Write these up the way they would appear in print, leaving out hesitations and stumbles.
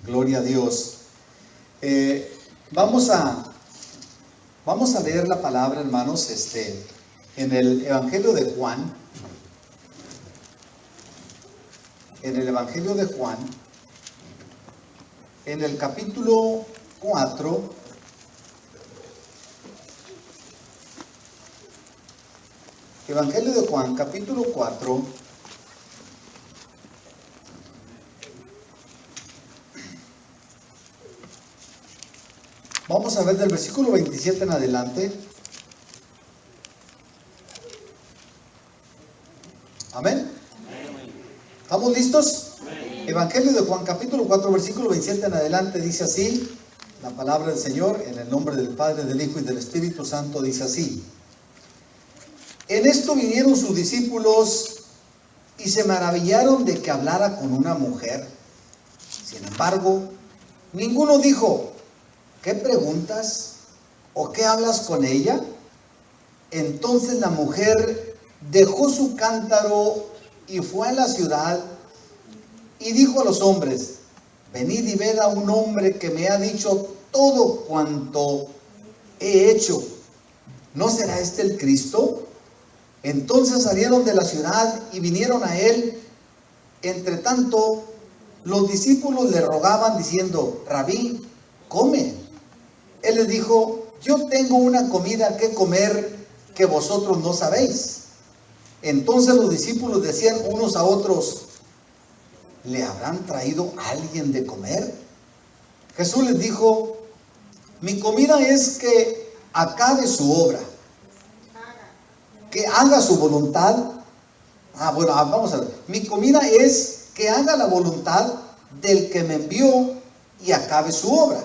Gloria a Dios. Vamos a leer la palabra, hermanos, en el Evangelio de Juan. En el Evangelio de Juan, en el capítulo 4, Evangelio de Juan, capítulo 4, vamos a ver del versículo 27 en adelante. Amén. ¿Estamos listos? Evangelio de Juan, capítulo 4, versículo 27 en adelante, dice así, la palabra del Señor, en el nombre del Padre, del Hijo y del Espíritu Santo, dice así. En esto vinieron sus discípulos y se maravillaron de que hablara con una mujer. Sin embargo, ninguno dijo, ¿qué preguntas? ¿O qué hablas con ella? Entonces la mujer dejó su cántaro y fue a la ciudad y dijo a los hombres, venid y ved a un hombre que me ha dicho todo cuanto he hecho. ¿No será este el Cristo? Entonces salieron de la ciudad y vinieron a él. Entre tanto, los discípulos le rogaban diciendo, Rabí, come. Él les dijo, yo tengo una comida que comer que vosotros no sabéis. Entonces los discípulos decían unos a otros, ¿le habrán traído a alguien de comer? Jesús les dijo, mi comida es que acabe su obra, que haga su voluntad. Vamos a ver. Mi comida es que haga la voluntad del que me envió y acabe su obra.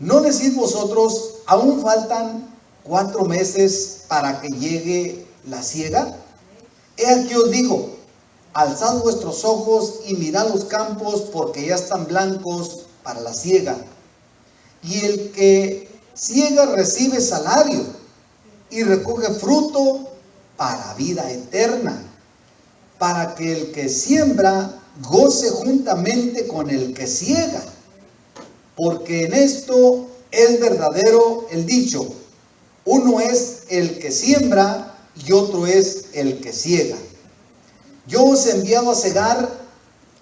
¿No decís vosotros, aún faltan 4 meses para que llegue la siega? He aquí os digo, alzad vuestros ojos y mirad los campos, porque ya están blancos para la siega. Y el que siega recibe salario y recoge fruto para vida eterna, para que el que siembra goce juntamente con el que siega. Porque en esto es verdadero el dicho, uno es el que siembra y otro es el que siega. Yo os he enviado a segar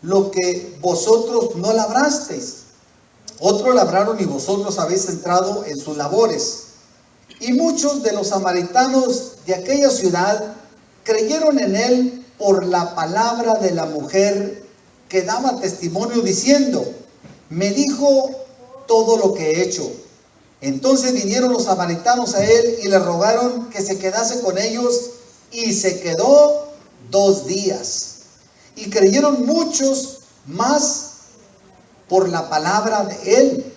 lo que vosotros no labrasteis. Otros labraron y vosotros habéis entrado en sus labores. Y muchos de los samaritanos de aquella ciudad creyeron en él por la palabra de la mujer que daba testimonio diciendo, me dijo todo lo que he hecho. Entonces vinieron los samaritanos a él y le rogaron que se quedase con ellos, y se quedó 2 días. Y creyeron muchos más por la palabra de él.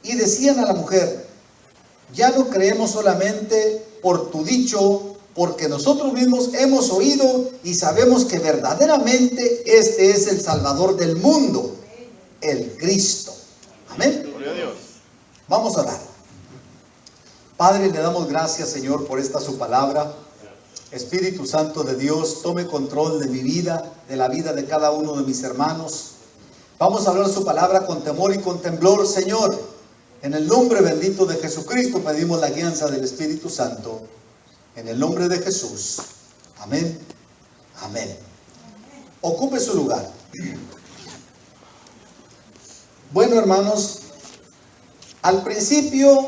Y decían a la mujer, ya no creemos solamente por tu dicho, porque nosotros mismos hemos oído y sabemos que verdaderamente este es el Salvador del mundo, el Cristo. Amén. Gloria a Dios. Vamos a orar. Padre, le damos gracias, Señor, por esta su palabra. Espíritu Santo de Dios, tome control de mi vida, de la vida de cada uno de mis hermanos. Vamos a hablar su palabra con temor y con temblor, Señor. En el nombre bendito de Jesucristo pedimos la guianza del Espíritu Santo. En el nombre de Jesús. Amén. Amén. Ocupe su lugar. Bueno, hermanos, al principio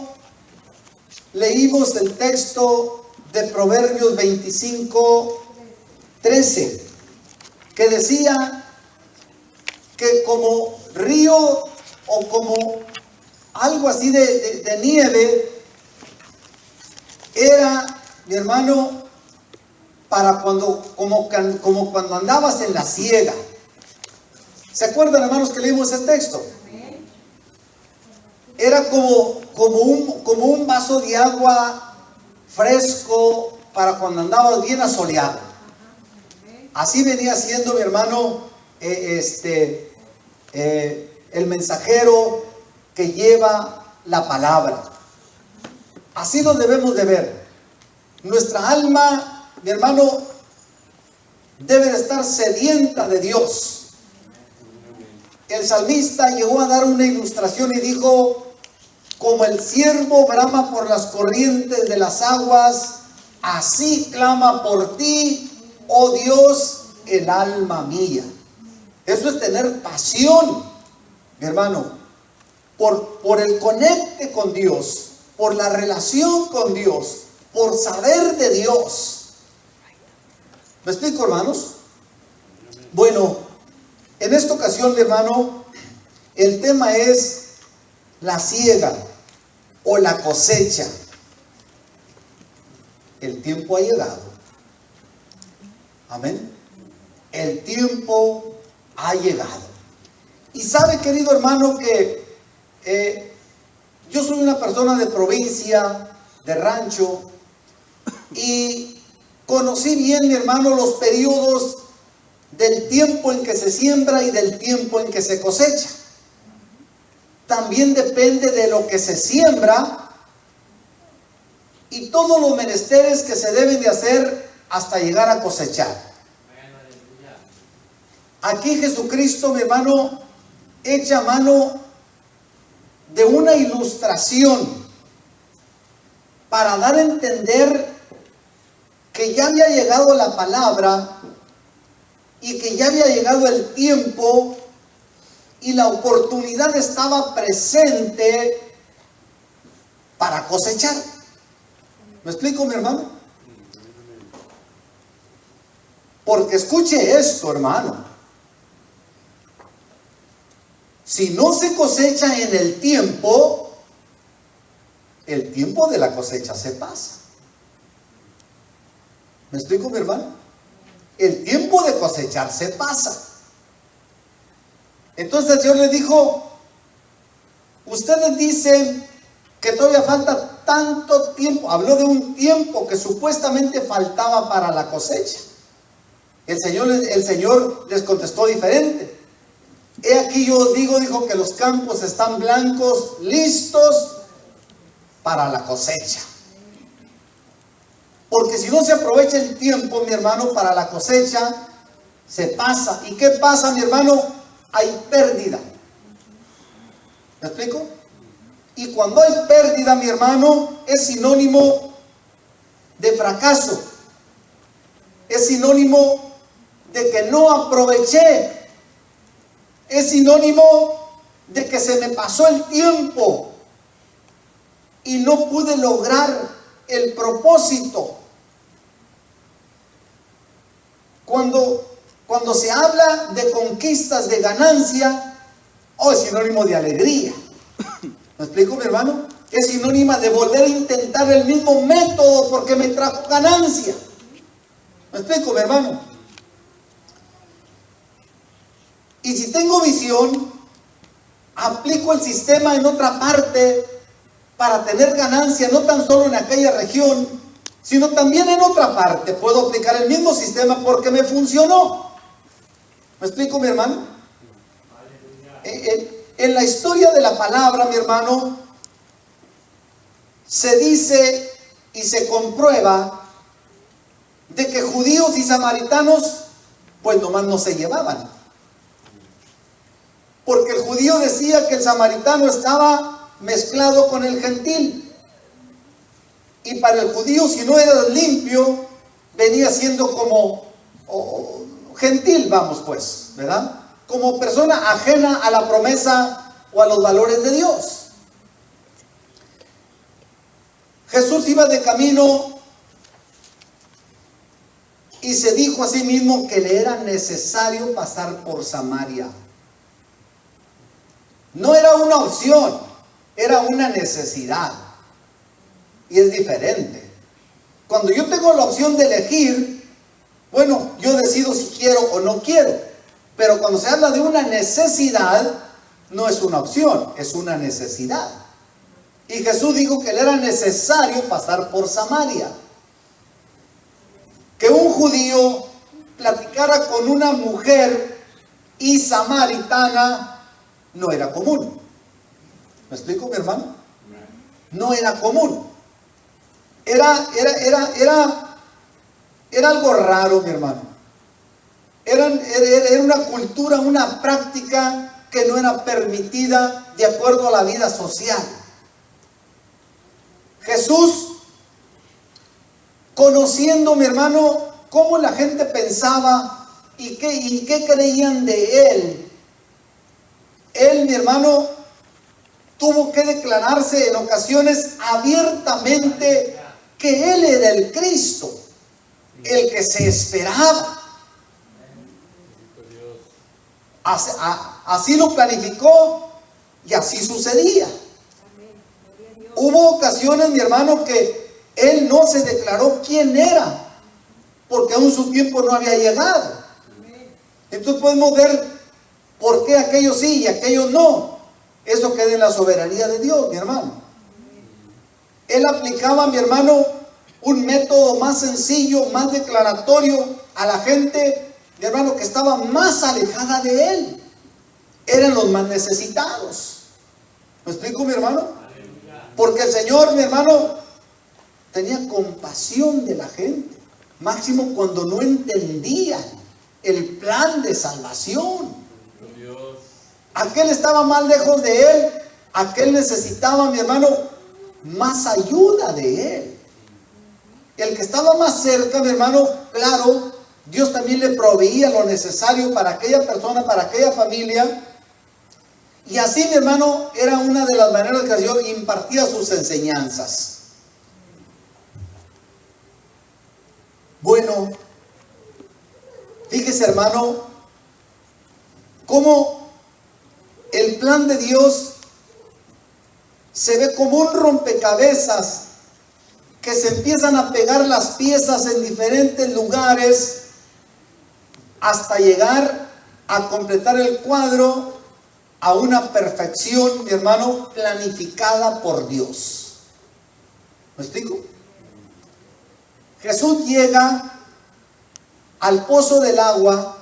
leímos el texto de Proverbios 25:13, que decía que como río o como algo así de nieve era, mi hermano, para como cuando andabas en la siega. ¿Se acuerdan, hermanos, que leímos el texto? Era como un vaso de agua fresco para cuando andabas bien asoleado. Así venía siendo, mi hermano, el mensajero que lleva la palabra. Así lo debemos de ver. Nuestra alma, mi hermano, debe de estar sedienta de Dios. el salmista llegó a dar una ilustración y dijo: como el ciervo brama por las corrientes de las aguas, así clama por ti, oh Dios, el alma mía. Eso es tener pasión, mi hermano, por el conecte con Dios, por la relación con Dios, por saber de Dios. ¿Me explico, hermanos? Bueno, en esta ocasión, mi hermano, el tema es la siega o la cosecha. El tiempo ha llegado. Amén. El tiempo ha llegado. Y sabe, querido hermano, que yo soy una persona de provincia, de rancho, y conocí bien, mi hermano, los periodos del tiempo en que se siembra y del tiempo en que se cosecha. También depende de lo que se siembra y todos los menesteres que se deben de hacer hasta llegar a cosechar. Aquí Jesucristo, mi hermano, echa mano de una ilustración para dar a entender que ya había llegado la palabra y que ya había llegado el tiempo y la oportunidad estaba presente para cosechar. ¿Me explico, mi hermano? Porque escuche esto, hermano. Si no se cosecha en el tiempo de la cosecha se pasa. ¿Me explico, mi hermano? El tiempo de cosechar se pasa. Entonces el Señor le dijo: ustedes dicen que todavía falta tanto tiempo. Habló de un tiempo que supuestamente faltaba para la cosecha. El Señor les contestó diferente. He aquí yo dijo que los campos están blancos, listos para la cosecha. Porque si no se aprovecha el tiempo, mi hermano, para la cosecha, se pasa. ¿Y qué pasa, mi hermano? Hay pérdida. ¿Me explico? Y cuando hay pérdida, mi hermano, es sinónimo de fracaso. Es sinónimo de que no aproveché. Es sinónimo de que se me pasó el tiempo y no pude lograr el propósito. Cuando se habla de conquistas, de ganancia, es sinónimo de alegría. ¿Me explico, mi hermano? Es sinónimo de volver a intentar el mismo método porque me trajo ganancia. ¿Me explico, mi hermano? Y si tengo visión, aplico el sistema en otra parte para tener ganancia, no tan solo en aquella región, sino también en otra parte. Puedo aplicar el mismo sistema porque me funcionó. ¿Me explico, mi hermano? En la historia de la palabra, mi hermano, se dice y se comprueba de que judíos y samaritanos pues nomás no se llevaban. Porque el judío decía que el samaritano estaba mezclado con el gentil. Y para el judío, si no era limpio, venía siendo como gentil, vamos pues, ¿verdad? Como persona ajena a la promesa o a los valores de Dios. Jesús iba de camino y se dijo a sí mismo que le era necesario pasar por Samaria. No era una opción, era una necesidad. Y es diferente. Cuando yo tengo la opción de elegir, bueno, yo decido si quiero o no quiero. Pero cuando se habla de una necesidad, no es una opción, es una necesidad. Y Jesús dijo que le era necesario pasar por Samaria. Que un judío platicara con una mujer y samaritana no era común. ¿Me explico, mi hermano? No era común. Era algo raro, mi hermano. Era una cultura, una práctica que no era permitida de acuerdo a la vida social. Jesús, conociendo, mi hermano, cómo la gente pensaba y qué creían de él, mi hermano, tuvo que declararse en ocasiones abiertamente que él era el Cristo, el que se esperaba. Así lo planificó y así sucedía. Hubo ocasiones, mi hermano, que él no se declaró quién era, porque aún su tiempo no había llegado. Entonces podemos ver por qué aquellos sí y aquellos no. Eso queda en la soberanía de Dios, mi hermano. Él aplicaba, mi hermano, un método más sencillo, más declaratorio a la gente, mi hermano, que estaba más alejada de él. Eran los más necesitados. ¿Me explico, mi hermano? Porque el Señor, mi hermano, tenía compasión de la gente. Máximo cuando no entendían el plan de salvación. Aquel estaba más lejos de él. Aquel necesitaba, mi hermano, más ayuda de él. El que estaba más cerca, mi hermano, claro, Dios también le proveía lo necesario para aquella persona, para aquella familia. Y así, mi hermano, era una de las maneras que Dios impartía sus enseñanzas. Bueno, fíjese, hermano, cómo el plan de Dios se ve como un rompecabezas que se empiezan a pegar las piezas en diferentes lugares hasta llegar a completar el cuadro a una perfección, mi hermano, planificada por Dios. ¿Me explico? Jesús llega al pozo del agua.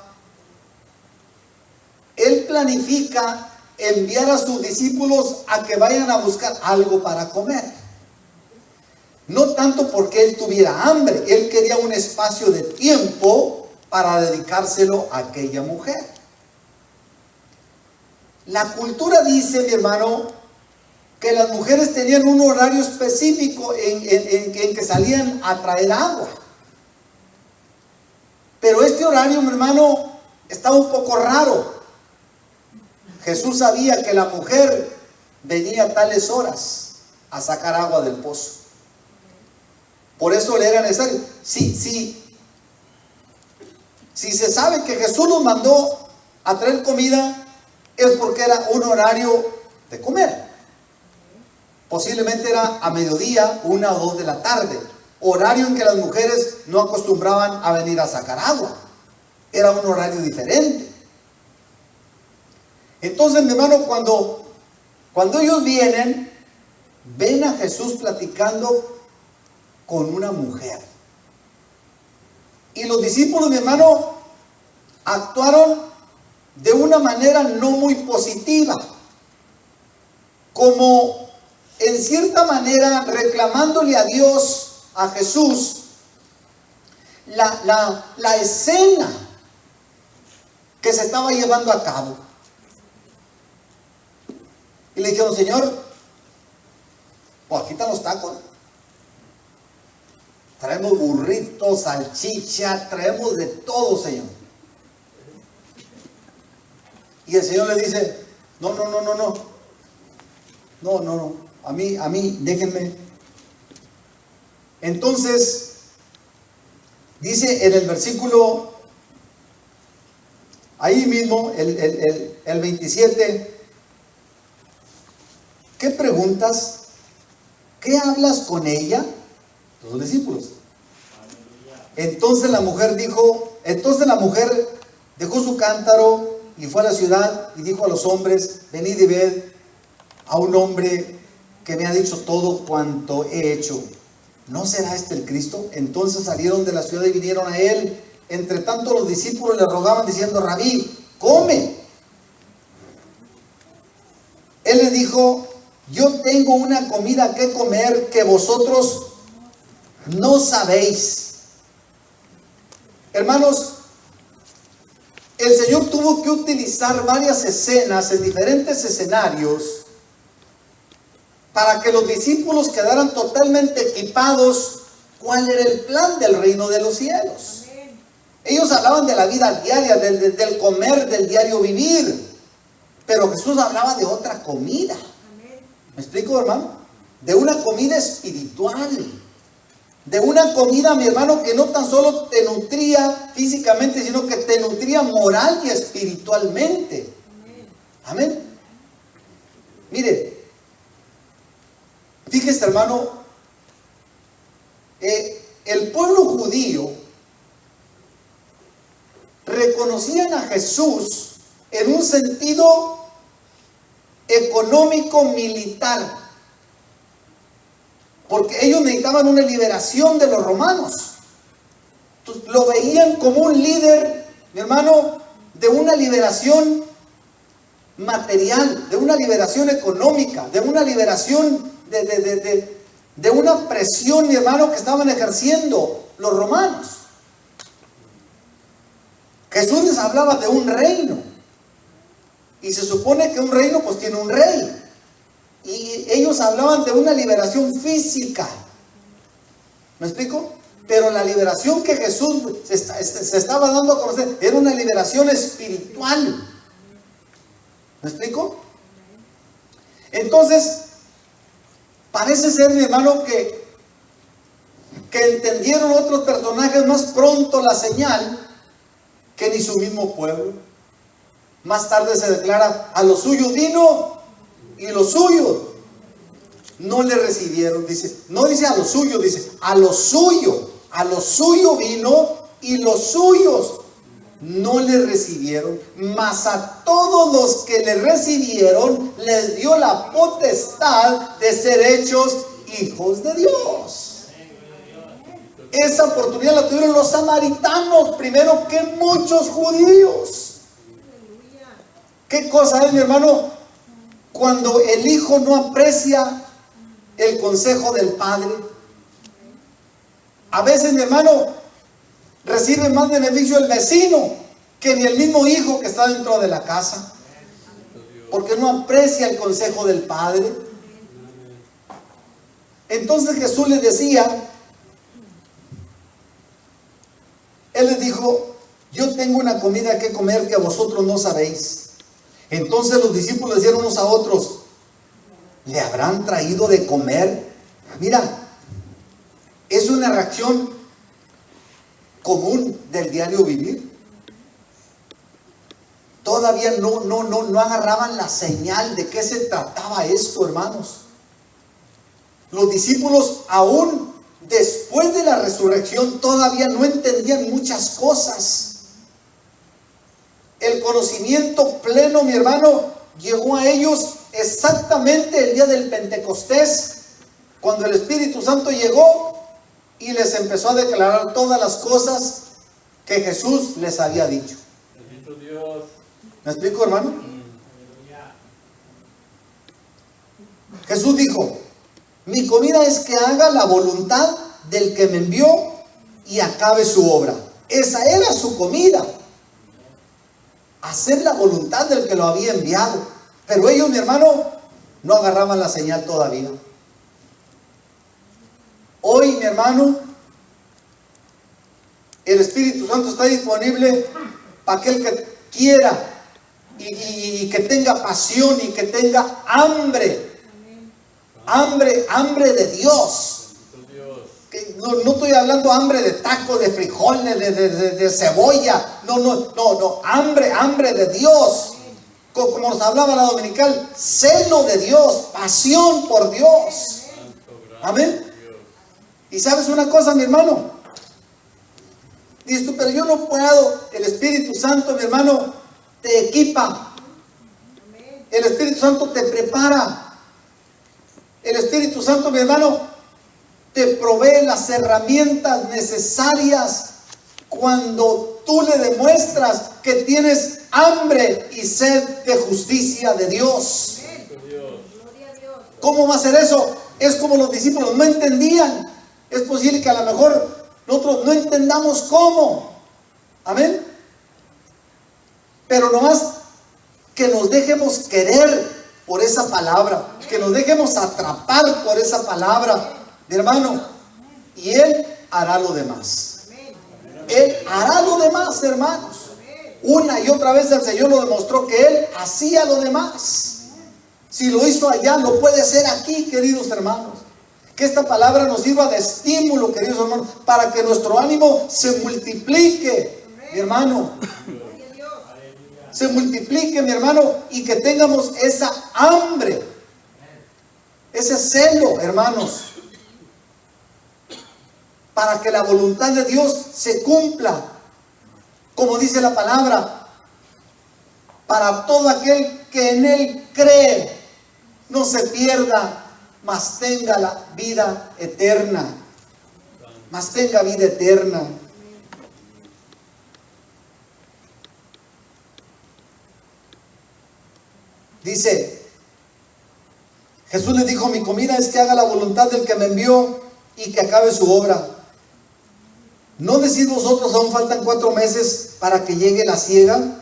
Él planifica enviar a sus discípulos a que vayan a buscar algo para comer. No tanto porque él tuviera hambre, él quería un espacio de tiempo para dedicárselo a aquella mujer. La cultura dice, mi hermano, que las mujeres tenían un horario específico en que salían a traer agua. Pero este horario, mi hermano, estaba un poco raro. Jesús sabía que la mujer venía a tales horas a sacar agua del pozo. Por eso le era necesario. Si se sabe que Jesús nos mandó a traer comida, es porque era un horario de comer. Posiblemente era a mediodía, 1 o 2 de la tarde. Horario en que las mujeres no acostumbraban a venir a sacar agua. Era un horario diferente. Entonces, mi hermano, cuando ellos vienen, ven a Jesús platicando con una mujer. Y los discípulos, mi hermano, actuaron de una manera no muy positiva, como en cierta manera reclamándole a Dios, a Jesús, la escena que se estaba llevando a cabo. Y le dijeron: Señor, pues aquí están los tacos. Traemos burritos, salchicha, traemos de todo, Señor. Y el Señor le dice: no, a mí, déjenme. Entonces, dice en el versículo, ahí mismo, el 27, ¿qué preguntas? ¿Qué hablas con ella? Los discípulos. Entonces la mujer dejó su cántaro y fue a la ciudad y dijo a los hombres: venid y ved a un hombre que me ha dicho todo cuanto he hecho. ¿No será este el Cristo? Entonces salieron de la ciudad y vinieron a él. Entre tanto los discípulos le rogaban diciendo: Rabí, come. Él les dijo: yo tengo una comida que comer que vosotros no sabéis. Hermanos, el Señor tuvo que utilizar varias escenas en diferentes escenarios para que los discípulos quedaran totalmente equipados cuál era el plan del reino de los cielos. Ellos hablaban de la vida diaria, del comer, del diario vivir, pero Jesús hablaba de otra comida. ¿Me explico, hermano? De una comida espiritual. De una comida, mi hermano, que no tan solo te nutría físicamente, sino que te nutría moral y espiritualmente. Amén. Mire, fíjese, hermano, el pueblo judío reconocían a Jesús en un sentido económico militar, porque ellos necesitaban una liberación de los romanos. Entonces, lo veían como un líder, mi hermano, de una liberación material, de una liberación económica, de una liberación de una presión, mi hermano, que estaban ejerciendo los romanos. Jesús les hablaba de un reino, y se supone que un reino pues tiene un rey. Y ellos hablaban de una liberación física. ¿Me explico? Pero la liberación que Jesús se estaba dando a conocer era una liberación espiritual. ¿Me explico? Entonces, parece ser, mi hermano, que entendieron otros personajes más pronto la señal que ni su mismo pueblo. Más tarde se declara: a los suyos vino y los suyos no le recibieron. Dice, no dice a los suyos, dice a los suyos. A los suyos vino y los suyos no le recibieron. Mas a todos los que le recibieron les dio la potestad de ser hechos hijos de Dios. Esa oportunidad la tuvieron los samaritanos primero que muchos judíos. ¿Qué cosa es, mi hermano? Cuando el hijo no aprecia el consejo del padre. A veces, mi hermano, recibe más beneficio el vecino que ni el mismo hijo que está dentro de la casa, porque no aprecia el consejo del padre. Entonces Jesús les decía, Él les dijo: yo tengo una comida que comer que vosotros no sabéis. Entonces los discípulos decían unos a otros: ¿le habrán traído de comer? Mira, es una reacción común del diario vivir. Todavía no agarraban la señal de qué se trataba esto, hermanos. Los discípulos, aún después de la resurrección, todavía no entendían muchas cosas. El conocimiento pleno, mi hermano, llegó a ellos exactamente el día del Pentecostés, cuando el Espíritu Santo llegó y les empezó a declarar todas las cosas que Jesús les había dicho. Bendito Dios. ¿Me explico, hermano? Jesús dijo: mi comida es que haga la voluntad del que me envió y acabe su obra. Esa era su comida. Hacer la voluntad del que lo había enviado. Pero ellos, mi hermano, no agarraban la señal todavía. Hoy, mi hermano, el Espíritu Santo está disponible para aquel que quiera y que tenga pasión y que tenga hambre. Hambre de Dios. No estoy hablando hambre de tacos, de frijoles, de cebolla. No. Hambre de Dios. Como nos hablaba la dominical, celo de Dios, pasión por Dios. Amén. Y sabes una cosa, mi hermano. Dices tú: pero yo no puedo. El Espíritu Santo, mi hermano, te equipa. El Espíritu Santo te prepara. El Espíritu Santo, mi hermano, te provee las herramientas necesarias cuando tú le demuestras que tienes hambre y sed de justicia de Dios. ¿Cómo va a ser eso? Es como los discípulos no entendían. Es posible que a lo mejor nosotros no entendamos cómo. Amén. Pero nomás que nos dejemos querer por esa palabra, que nos dejemos atrapar por esa palabra, mi hermano, y Él hará lo demás. Él hará lo demás, hermanos. Una y otra vez el Señor lo demostró que Él hacía lo demás. Si lo hizo allá, lo puede hacer aquí, queridos hermanos. Que esta palabra nos sirva de estímulo, queridos hermanos, para que nuestro ánimo se multiplique, mi hermano. Se multiplique, mi hermano, y que tengamos esa hambre, ese celo, hermanos, para que la voluntad de Dios se cumpla, como dice la palabra, para todo aquel que en Él cree, no se pierda, mas tenga la vida eterna. Mas tenga vida eterna. Dice, Jesús le dijo, mi comida es que haga la voluntad del que me envió y que acabe su obra. ¿No decís vosotros, aún faltan 4 meses para que llegue la siega?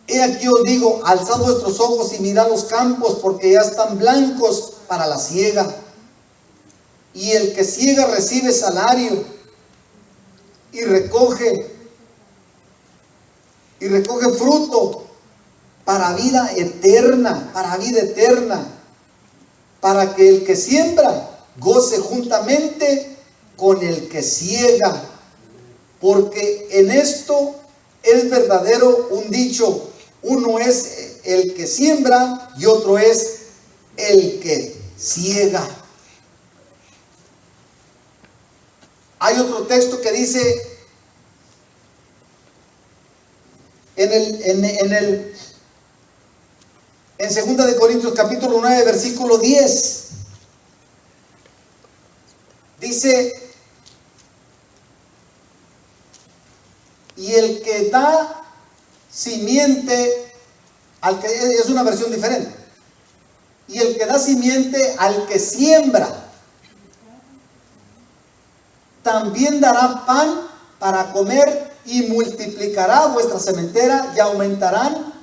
He aquí os digo, alzad vuestros ojos y mirad los campos, porque ya están blancos para la siega. Y el que siega recibe salario y recoge fruto para vida eterna, para que el que siembra goce juntamente con el que siega, porque en esto es verdadero un dicho: uno es el que siembra y otro es el que siega. Hay otro texto que dice en 2 de Corintios capítulo 9 versículo 10, dice: y el que da simiente al que, es una versión diferente, y el que da simiente al que siembra, también dará pan para comer, y multiplicará vuestra sementera y aumentarán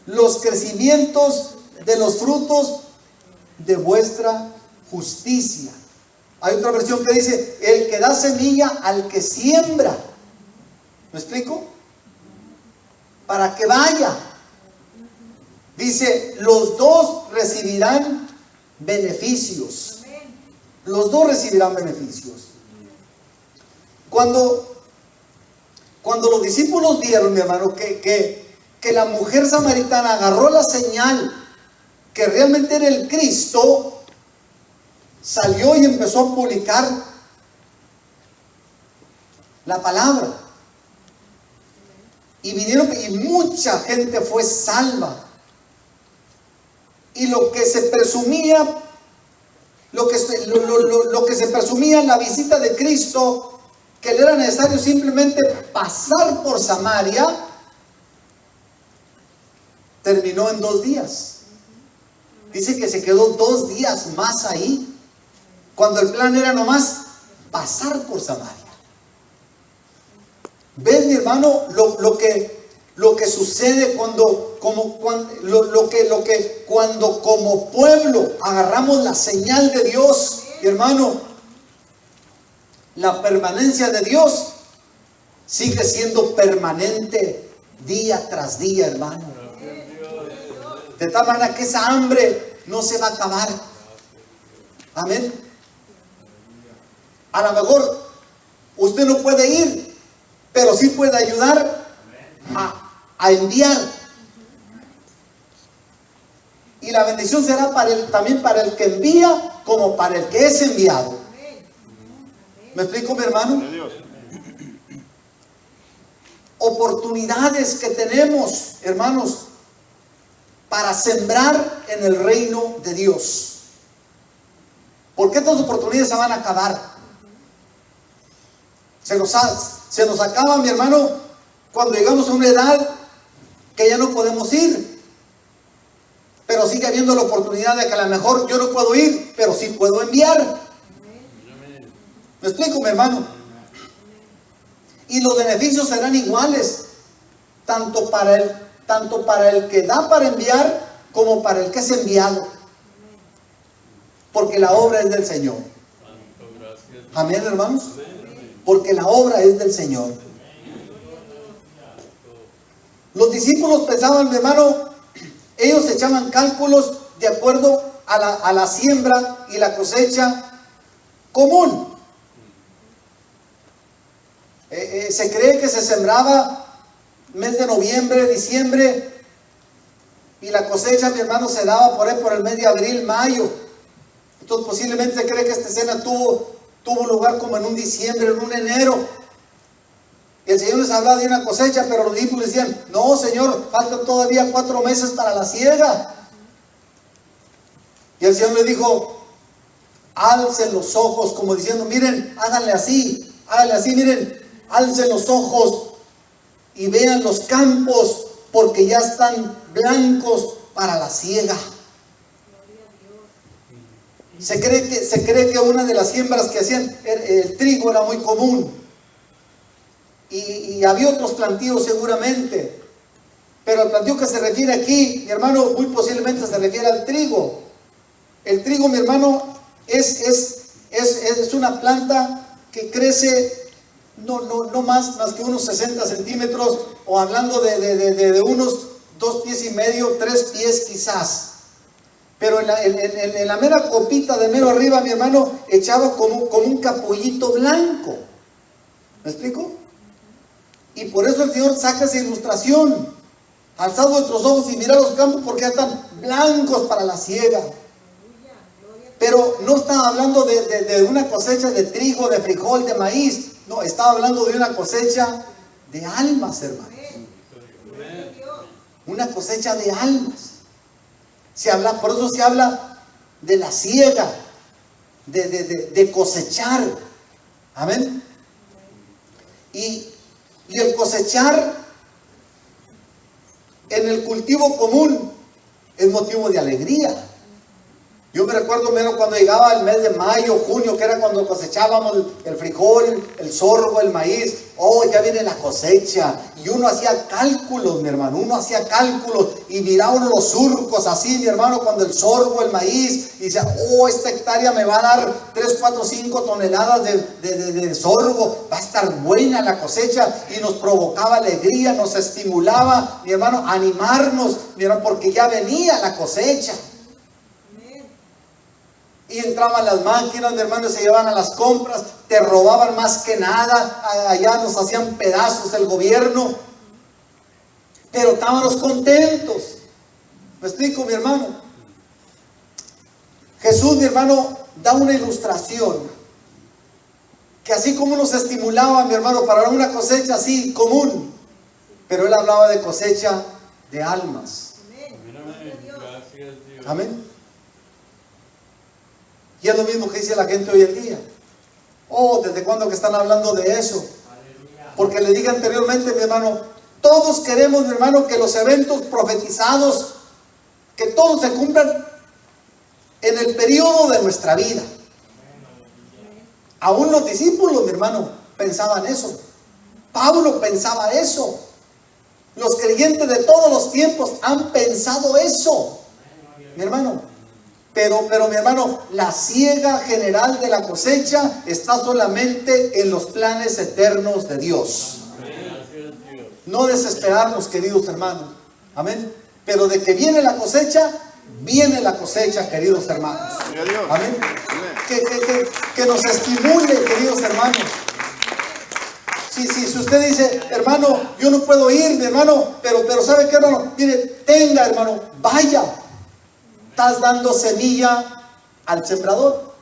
los crecimientos de los frutos de vuestra justicia. Hay otra versión que dice: el que da semilla al que siembra. ¿Me explico? Para que vaya. Dice, los dos recibirán beneficios. Los dos recibirán beneficios. Cuando los discípulos vieron, mi hermano, que la mujer samaritana agarró la señal que realmente era el Cristo, salió y empezó a publicar la palabra. Y vinieron, y mucha gente fue salva. Y lo que se presumía, lo que se presumía en la visita de Cristo, que le era necesario simplemente pasar por Samaria, terminó en 2 días. Dice que se quedó 2 días más ahí, cuando el plan era nomás pasar por Samaria. ¿Ves, mi hermano, lo que sucede cuando como pueblo agarramos la señal de Dios, mi hermano? La permanencia de Dios sigue siendo permanente día tras día, hermano. De tal manera que esa hambre no se va a acabar. Amén. A lo mejor usted no puede ir, pero sí puede ayudar a enviar. Y la bendición será también para el que envía como para el que es enviado. ¿Me explico, mi hermano? Oportunidades que tenemos, hermanos, para sembrar en el reino de Dios. Porque estas oportunidades se van a acabar. Se nos acaba, mi hermano, cuando llegamos a una edad que ya no podemos ir. Pero sigue habiendo la oportunidad de que a lo mejor yo no puedo ir, pero sí puedo enviar. ¿Me explico, mi hermano? Y los beneficios serán iguales. tanto para el que da para enviar como para el que es enviado. Porque la obra es del Señor. Amén, hermanos. Porque la obra es del Señor. Los discípulos pensaban, mi hermano, ellos echaban cálculos de acuerdo a la siembra y la cosecha común. Se cree que se sembraba mes de noviembre, diciembre, y la cosecha, mi hermano, se daba por ahí por el mes de abril, mayo. Entonces posiblemente se cree que esta escena tuvo lugar como en un diciembre, en un enero. Y el Señor les hablaba de una cosecha, pero los discípulos decían, no, Señor, faltan todavía 4 meses para la siega. Y el Señor les dijo, alcen los ojos, como diciendo, miren, háganle así, miren, alcen los ojos y vean los campos, porque ya están blancos para la siega. Se cree que una de las siembras que hacían, el trigo era muy común. Y había otros plantíos seguramente. Pero el plantío que se refiere aquí, mi hermano, muy posiblemente se refiere al trigo. El trigo, mi hermano, es una planta que crece no más que unos 60 centímetros, o hablando de unos 2 pies y medio, 3 pies quizás. Pero en la mera copita de mero arriba, mi hermano, echaba como un capullito blanco. ¿Me explico? Y por eso el Señor saca esa ilustración. Alzad vuestros ojos y mirad los campos, porque ya están blancos para la siega. Pero no estaba hablando de una cosecha de trigo, de frijol, de maíz. No, estaba hablando de una cosecha de almas, hermanos. Una cosecha de almas. Por eso se habla de la siega, de cosechar. Amén. Y el cosechar en el cultivo común es motivo de alegría. Yo me recuerdo menos cuando llegaba el mes de mayo, junio, que era cuando cosechábamos el frijol, el sorgo, el maíz. Oh, ya viene la cosecha. Y uno hacía cálculos, mi hermano. Y miraba uno los surcos así, mi hermano, cuando el sorgo, el maíz. Y decía, oh, esta hectárea me va a dar 3, 4, 5 toneladas de sorgo. Va a estar buena la cosecha. Y nos provocaba alegría, nos estimulaba, mi hermano, a animarnos, mi hermano, porque ya venía la cosecha. Y entraban las máquinas, mi hermano, se llevaban a las compras, te robaban más que nada, allá nos hacían pedazos el gobierno, pero estábamos contentos. ¿Me explico, mi hermano? Jesús, mi hermano, da una ilustración, que así como nos estimulaba, mi hermano, para una cosecha así común, pero Él hablaba de cosecha de almas. Amén. Y es lo mismo que dice la gente hoy en día. Oh, ¿desde cuándo que están hablando de eso? Porque le dije anteriormente, mi hermano, todos queremos, mi hermano, que los eventos profetizados, que todos se cumplan en el periodo de nuestra vida. Aún los discípulos, mi hermano, pensaban eso. Pablo pensaba eso. Los creyentes de todos los tiempos han pensado eso, mi hermano. Pero mi hermano, la siega general de la cosecha está solamente en los planes eternos de Dios. No desesperarnos, queridos hermanos. Amén. Pero de que viene la cosecha, queridos hermanos. Amén. Que nos estimule, queridos hermanos. Si usted dice, hermano, yo no puedo ir, mi hermano, pero ¿sabe qué, hermano? Mire, tenga, hermano, vaya. Estás dando semilla al sembrador.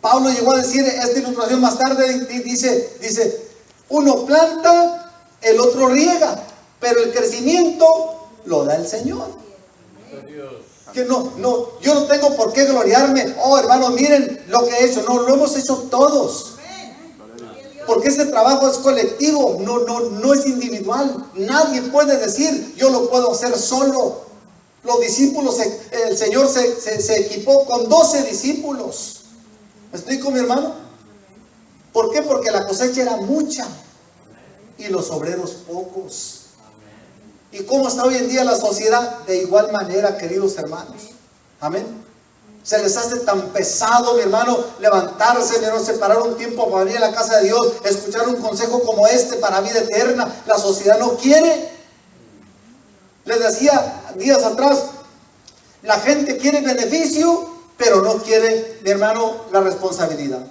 Pablo llegó a decir esta ilustración más tarde, dice, uno planta, el otro riega, pero el crecimiento lo da el Señor. Que yo no tengo por qué gloriarme. Oh, hermano, miren lo que he hecho. No, lo hemos hecho todos. Porque ese trabajo es colectivo, no es individual. Nadie puede decir, yo lo puedo hacer solo. Los discípulos, el Señor se equipó con 12 discípulos. ¿Me explico, mi hermano? ¿Por qué? Porque la cosecha era mucha. y los obreros pocos. ¿Y cómo está hoy en día la sociedad? De igual manera, queridos hermanos. Amén. Se les hace tan pesado, mi hermano, levantarse, mi hermano, separar un tiempo para venir a la casa de Dios, escuchar un consejo como este para vida eterna. La sociedad no quiere. Les decía días atrás, la gente quiere beneficio, pero no quiere, mi hermano, la responsabilidad.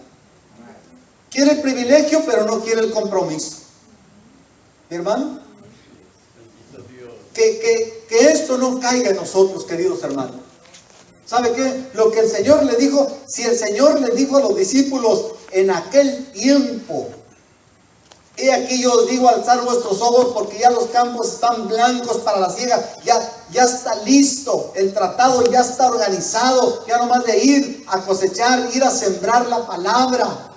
Quiere el privilegio, pero no quiere el compromiso. Mi hermano, que esto no caiga en nosotros, queridos hermanos. ¿Sabe qué? Lo que el Señor le dijo, si el Señor le dijo a los discípulos en aquel tiempo, he aquí yo os digo, alzar vuestros ojos porque ya los campos están blancos para la siega, ya está listo, el tratado ya está organizado, ya nomás de ir a cosechar, ir a sembrar la palabra.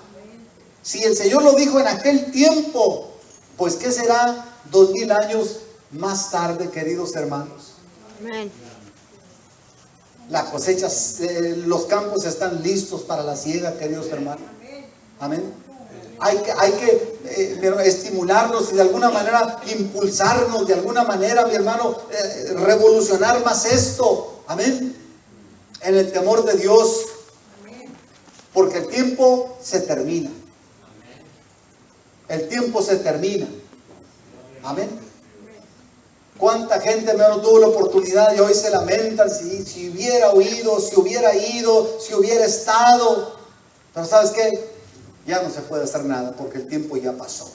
Si el Señor lo dijo en aquel tiempo, pues ¿qué será 2000 años más tarde, queridos hermanos? Amén. La cosecha, los campos están listos para la siega, queridos hermanos. Amén. Hay que estimularnos y de alguna manera impulsarnos, de alguna manera, mi hermano, revolucionar más esto. Amén. En el temor de Dios. Porque el tiempo se termina. El tiempo se termina. Amén. ¿Cuánta gente, hermano, tuvo la oportunidad y hoy se lamentan si hubiera oído, si hubiera ido, si hubiera estado? Pero ¿sabes qué? Ya no se puede hacer nada porque el tiempo ya pasó.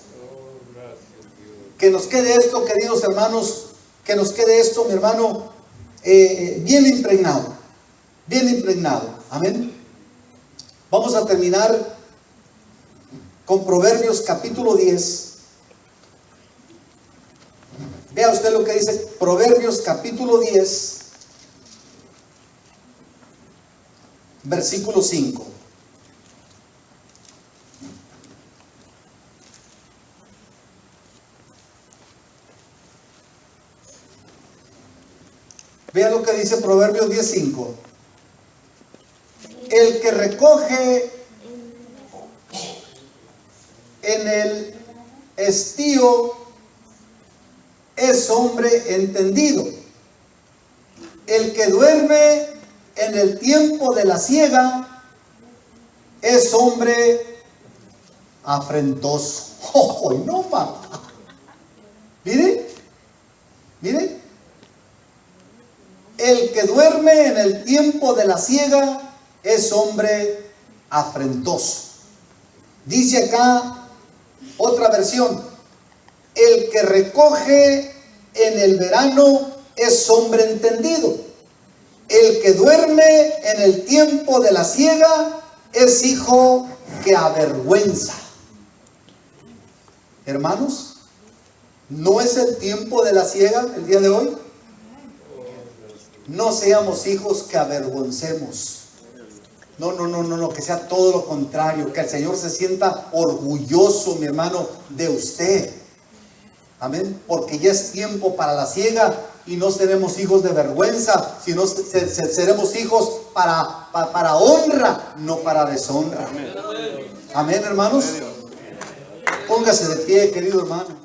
Que nos quede esto, queridos hermanos, que nos quede esto, mi hermano, bien impregnado. Bien impregnado. Amén. Vamos a terminar con Proverbios capítulo 10. Vea usted lo que dice Proverbios capítulo 10, versículo 5. Vea lo que dice Proverbios 10:5. El que recoge en el estío es hombre entendido. El que duerme en el tiempo de la siega es hombre afrentoso. ¡Oh, no, papá! Mire, mire. El que duerme en el tiempo de la siega es hombre afrentoso. Dice acá otra versión: el que recoge en el verano es hombre entendido. El que duerme en el tiempo de la siega es hijo que avergüenza. Hermanos, ¿no es el tiempo de la siega el día de hoy? No seamos hijos que avergoncemos. No, que sea todo lo contrario. Que el Señor se sienta orgulloso, mi hermano, de usted. Amén. Porque ya es tiempo para la siega y no seremos hijos de vergüenza, sino seremos hijos para honra, no para deshonra. Amén, hermanos. Póngase de pie, querido hermano.